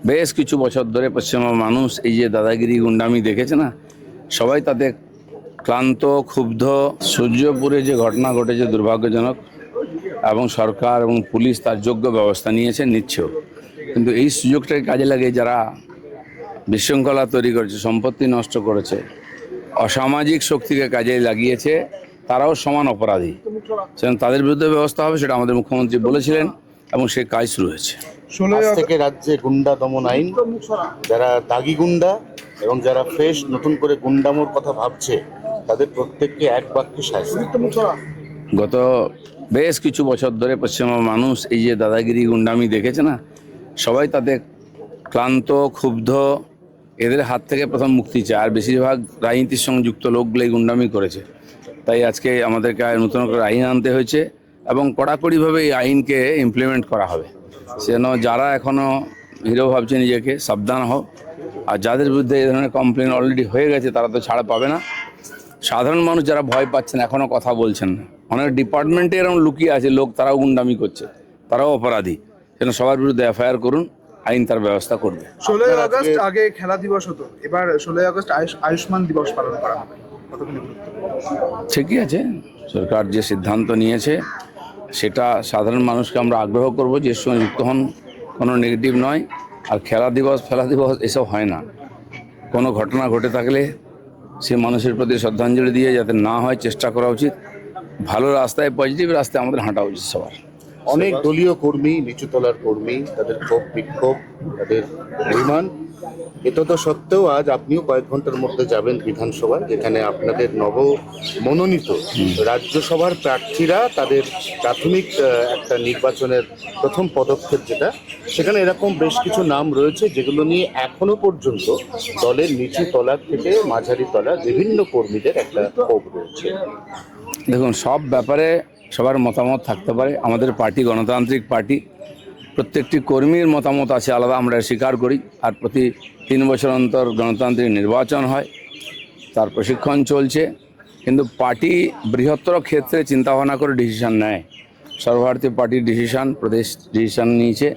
বেশ কিছু বছর ধরে পশ্চিমবঙ্গের মানুষ এই যে দাদাগিরি গুন্ডামি দেখেছে না, সবাই তাতে ক্লান্ত, ক্ষুব্ধ। সূর্যপুরে যে ঘটনা ঘটেছে দুর্ভাগ্যজনক, এবং সরকার এবং পুলিশ তার যোগ্য ব্যবস্থা নিচ্ছেও। কিন্তু এই সুযোগটাকে কাজে লাগিয়ে যারা বিশৃঙ্খলা তৈরি করেছে, সম্পত্তি নষ্ট করেছে, অসামাজিক শক্তিকে কাজে লাগিয়েছে, তারাও সমান অপরাধী। সেজন্য তাদের বিরুদ্ধে ব্যবস্থা হবে, সেটা আমাদের মুখ্যমন্ত্রী বলেছিলেন এবং সে কাজ শুরু হয়েছে। আজ থেকে রাজ্যে গুন্ডা দমন আইন, যারা দাগি গুন্ডা এবং যারা ফ্রেশ নতুন করে গুন্ডামোর কথা ভাবছে তাদের প্রত্যেককে এক বাক্যে শাস্তি। গত বেশ কিছু বছর ধরে পশ্চিমবঙ্গের মানুষ এই যে দাদাগিরি গুন্ডামি দেখেছে না, সবাই তাতে ক্লান্ত, ক্ষুব্ধ। এদের হাত থেকে প্রথম মুক্তি চায়, আর বেশিরভাগ রাজনীতির সঙ্গে যুক্ত লোকগুলো এই গুন্ডামি করেছে। তাই আজকে আমাদেরকে নতুন করে আইন আনতে হয়েছে এবং কড়াকড়িভাবে এই আইনকে ইমপ্লিমেন্ট করা হবে। সেজন্য যারা এখনও হিরো ভাবছে নিজেকে, সাবধান হোক। আর যাদের বিরুদ্ধে এই ধরনের কমপ্লেন অলরেডি হয়ে গেছে তারা তো ছাড় পাবে না। সাধারণ মানুষ যারা ভয় পাচ্ছেন, এখনও কথা বলছেন না, অনেক ডিপার্টমেন্টে এরকম লুকিয়ে আছে লোক, তারাও গুন্ডামি করছে, তারাও অপরাধী। সেজন্য সবার বিরুদ্ধে এফআইআর করুন, আইন তার ব্যবস্থা করবে। 16ই আগস্ট আগে খেলা দিবস হতো, এবার 16ই আগস্ট আয়ুষ্মান দিবস পালন করা হবে, কতখানি গুরুত্বপূর্ণ? ঠিকই আছে, সরকার যে সিদ্ধান্ত নিয়েছে সেটা সাধারণ মানুষকে আমরা আগ্রহ করব যে এর সঙ্গে যুক্ত হন, কোনো নেগেটিভ নয়। আর খেলা দিবস এসব হয় না। কোনো ঘটনা ঘটে থাকলে সে মানুষের প্রতি শ্রদ্ধাঞ্জলি দিয়ে যাতে না হয় চেষ্টা করা উচিত। ভালো রাস্তায়, পজিটিভ রাস্তায় আমাদের হাঁটা উচিত সবার। অনেক দলীয় কর্মী, নিচুতলার কর্মী, তাদের ক্ষোভ বিক্ষোভ, তাদের অভিমান, এটা সত্ত্বেও আজ আপনিও কয়েক ঘন্টার মধ্যে যাবেন বিধানসভায়, যেখানে আপনাদের নব মনোনীত রাজ্যসভার প্রার্থীরা তাদের প্রাথমিক একটা নির্বাচনের প্রথম পদক্ষেপ, যেটা সেখানে এরকম বেশ কিছু নাম রয়েছে যেগুলো নিয়ে এখনো পর্যন্ত দলের নিচু তলা থেকে মাঝারি তলা বিভিন্ন কর্মীদের একটা ক্ষোভ রয়েছে। দেখুন, সব ব্যাপারে সবার মতামত থাকতে পারে। আমাদের পার্টি গণতান্ত্রিক পার্টি, প্রত্যেকটি কর্মীর মতামত আছে আলাদা, আমরা স্বীকার করি। আর প্রতি 3 বছর অন্তর গণতান্ত্রিক নির্বাচন হয়, তার প্রশিক্ষণ চলছে। কিন্তু পার্টি বৃহত্তর ক্ষেত্রে চিন্তাভাবনা করে ডিসিশন নেয়। সর্বভারতীয় পার্টির ডিসিশন, প্রদেশ ডিসিশন নিয়েছে,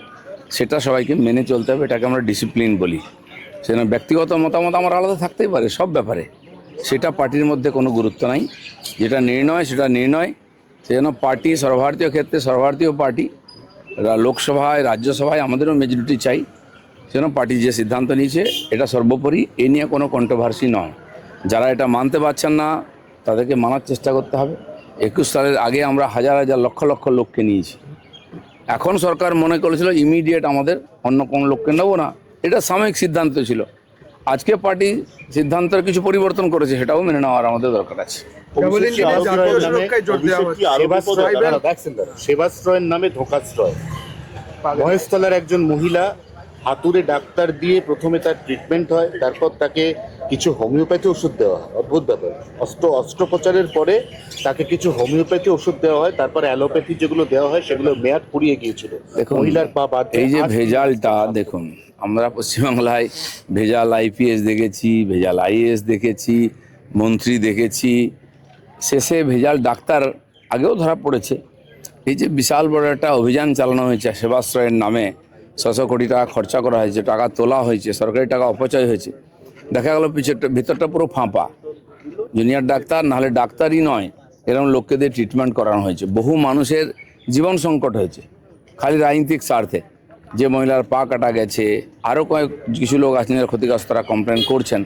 সেটা সবাইকে মেনে চলতে হবে। এটাকে আমরা ডিসিপ্লিন বলি। সেজন্য ব্যক্তিগত মতামত আমার আলাদা থাকতেই পারে সব ব্যাপারে, সেটা পার্টির মধ্যে কোনো গুরুত্ব নাই। যেটা নির্ণয় সেটা নির্ণয়। সেজন্য পার্টি সর্বভারতীয় ক্ষেত্রে সর্বভারতীয় পার্টি, লোকসভায় রাজ্যসভায় আমাদেরও মেজরিটি চাই। সেজন্য পার্টি যে সিদ্ধান্ত নিয়েছে এটা সর্বোপরি, এ নিয়ে কোনো কন্ট্রোভার্সি নয়। যারা এটা মানতে পারছেন না তাদেরকে মানার চেষ্টা করতে হবে। 21 সালের আগে আমরা হাজার হাজার লক্ষ লক্ষ লোককে নিয়েছি। এখন সরকার মনে করেছিল ইমিডিয়েট আমাদের অন্য কোনো লোককে নেবো না, এটা সাময়িক সিদ্ধান্ত ছিল। আজকে পার্টি সিদ্ধান্তের কিছু পরিবর্তন করেছে, সেটাও মেনে নেওয়ার আমাদের দরকার আছে। সেবাশ্রয়ের নামে ধোঁকাশ্রয়, মহেশতলার একজন মহিলা হাতুড়ে ডাক্তার দিয়ে প্রথমে তার ট্রিটমেন্ট হয়, তারপর তাকে কিছু হোমিওপ্যাথি ওষুধ দেওয়া হয়। অদ্ভুত ব্যাপার, অস্ত্রোপচারের পরে তাকে কিছু হোমিওপ্যাথি ওষুধ দেওয়া হয়, তারপর অ্যালোপ্যাথি যেগুলো দেওয়া হয় সেগুলো মেয়াদ ফুরিয়ে গিয়েছিল। মহিলার পা বাদ। এই যে ভেজালটা দেখুন, আমরা পশ্চিমবাংলায় ভেজাল আইপিএস দেখেছি, ভেজাল আইএএস দেখেছি, মন্ত্রী দেখেছি, শেষে ভেজাল ডাক্তার আগেও ধরা পড়েছে। এই যে বিশাল বড় একটা অভিযান চালানো হয়েছে সেবাশ্রয়ের নামে, 600 কোটি টাকা খরচা করা হয়েছে, টাকা তোলা হয়েছে, সরকারি টাকা অপচয় হয়েছে। দেখা গেল ভিতরটা পুরো ফাঁপা। জুনিয়র ডাক্তার নাহলে ডাক্তারই নয়, এরকম লোককে দিয়ে ট্রিটমেন্ট করানো হয়েছে। বহু মানুষের জীবন সংকট হয়েছে খালি রাজনৈতিক স্বার্থে। যে মহিলার পা কাটা গেছে, আরও কিছু লোক আছেন যারা ক্ষতিগ্রস্ত, তারা কমপ্লেন করছেন।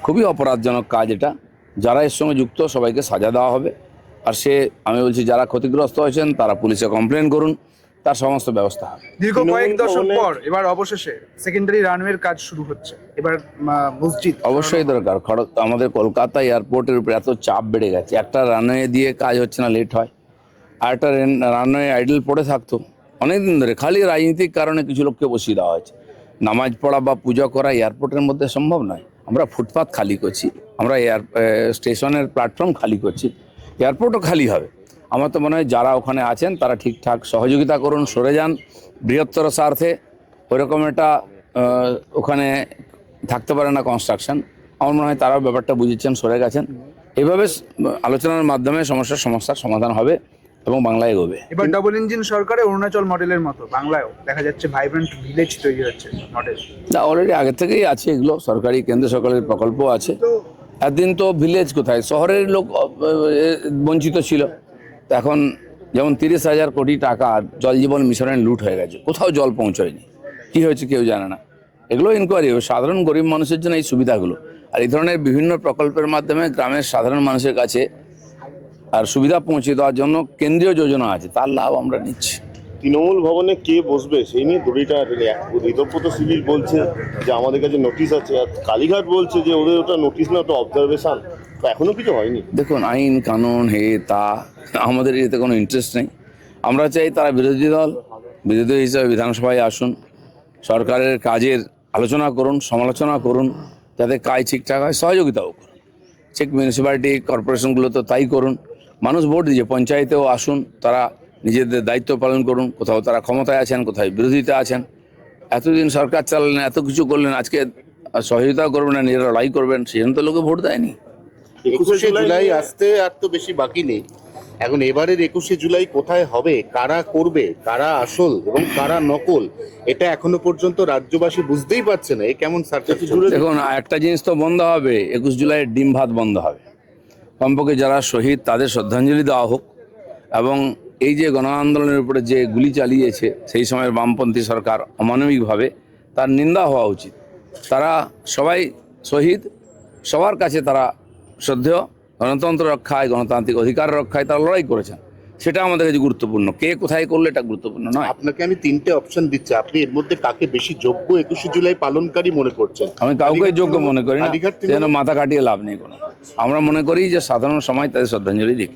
খুবই অপরাধজনক কাজ এটা। যারা এর সঙ্গে যুক্ত সবাইকে সাজা দেওয়া হবে। আর আমি বলছি, যারা ক্ষতিগ্রস্ত হয়েছেন তারা পুলিশে কমপ্লেন করুন, তার সমস্ত ব্যবস্থা হবে। দীর্ঘ কয়েক দশক পর এবার অবশেষে সেকেন্ডারি রানওয়ের কাজ শুরু হচ্ছে। এবার মসজিদ অবশ্যই দরকার। আমাদের কলকাতা এয়ারপোর্টের উপরে এত চাপ বেড়ে গেছে, একটা রানওয়ে দিয়ে কাজ হচ্ছে না, লেট হয়। আর একটা রানওয়ে আইডল পড়ে থাকতো অনেকদিন ধরে, খালি রাজনৈতিক কারণে কিছু লোককে বসিয়ে দেওয়া হয়েছে। নামাজ পড়া বা পূজা করা এয়ারপোর্টের মধ্যে সম্ভব নয়। আমরা ফুটপাথ খালি করছি, আমরা স্টেশনের প্ল্যাটফর্ম খালি করছি, এয়ারপোর্টও খালি হবে। আমার তো মনে হয় যারা ওখানে আছেন তারা ঠিকঠাক সহযোগিতা করুন, সরে যান বৃহত্তর স্বার্থে। ওইরকম একটা ওখানে থাকতে পারে না কনস্ট্রাকশন। আমার মনে হয় তারাও ব্যাপারটা বুঝেছেন, সরে গেছেন। এইভাবে আলোচনার মাধ্যমে সমস্যার সমাধান হবে এবং বাংলায় এগোবে। এবার ডবল ইঞ্জিন সরকারে অরুণাচল মডেলের মতো বাংলায়ও দেখা যাচ্ছে ভাইব্রেন্ট ভিলেজ তৈরি হচ্ছে মডেল। না, অলরেডি আগে থেকেই আছে এগুলো, সরকারি কেন্দ্র সরকারের প্রকল্প আছে। একদিন তো ভিলেজ কোথায়, শহরের লোক বঞ্চিত ছিল, তো এখন যেমন 30,000 কোটি টাকা জল জীবন মিশনের লুট হয়ে গেছে, কোথাও জল পৌঁছয়নি, কি হয়েছে কেউ জানে না। এগুলো ইনকোয়ারি হবে, সাধারণ গরিব মানুষের জন্য এই সুবিধাগুলো, আর এই ধরনের বিভিন্ন প্রকল্পের মাধ্যমে গ্রামের সাধারণ মানুষের কাছে আর সুবিধা পৌঁছে দেওয়ার জন্য কেন্দ্রীয় যোজনা আছে, তার লাভ আমরা নিচ্ছি। তৃণমূল ভবনে কে বসবে সেই নিয়ে দড়িটা ঋতব্রত শিবির বলছে যে আমাদের কাছে নোটিশ আছে, আর কালীঘাট বলছে যে ওদের ওটা নোটিশ না, ওটা অবজারভেশন, তো এখনো কিছু হয়নি। দেখুন, আইন কানুন তা আমাদের এতে কোনো ইন্টারেস্ট নেই। আমরা চাই তারা বিরোধী দল, বিরোধী হিসাবে বিধানসভায় আসুন, সরকারের কাজের আলোচনা করুন, সমালোচনা করুন, যাতে কাজ ঠিকঠাক হয়, সহযোগিতাও করুন। ঠিক মিউনিসিপ্যালিটি কর্পোরেশনগুলো তো তাই করুন, মানুষ ভোট দিয়েছে, পঞ্চায়েতেও আসুন, তারা নিজেদের দায়িত্ব পালন করুন। কোথাও তারা ক্ষমতায় আছেন, কোথায় বিরোধিতা আছেন। এতদিন সরকার চালালেন, এত কিছু করলেন, আজকে সহযোগিতা করবেন না, নিজেরা লড়াই করবেন, সেই জন্য তো লোকে ভোট দেয়নি। 21শে জুলাই আসতে আর তো বেশি বাকি নেই। এখন এবারের 21শে জুলাই কোথায় হবে, কারা করবে, কারা আসল এবং কারা নকল, এটা এখনো পর্যন্ত রাজ্যবাসী বুঝতেই পারছে না। এ কেমন সার্কাস চলছে? দেখুন, একটা জিনিস তো বন্ধ হবে, 21 জুলাইয়ের ডিম ভাত বন্ধ হবে। কমপক্ষে যারা শহীদ তাদের শ্রদ্ধাঞ্জলি দেওয়া হোক, এবং এই যে গণ আন্দোলনের উপরে যে গুলি চালিয়েছে সেই সময়ের বামপন্থী সরকার অমানবিকভাবে, তার নিন্দা হওয়া উচিত। তারা সবাই শহীদ, সবার কাছে তারা শ্রদ্ধেয়, গণতন্ত্র রক্ষায়, গণতান্ত্রিক অধিকার রক্ষায় তারা লড়াই করেছেন, সেটা আমাদের কাছে গুরুত্বপূর্ণ। কে কোথায় করলে এটা গুরুত্বপূর্ণ নয়। আপনাকে আমি 3টে অপশন দিচ্ছি, আপনি এর মধ্যে কাকে বেশি যোগ্য 21শে জুলাই পালনকারী মনে করছেন? আমি কাউকে যোগ্য মনে করি না, কালীঘাট যেন মাথা কাটিয়ে লাভ নেই কোনো। আমরা মনে করি যে সাধারণ সমাজ তাদের শ্রদ্ধাঞ্জলি দিক।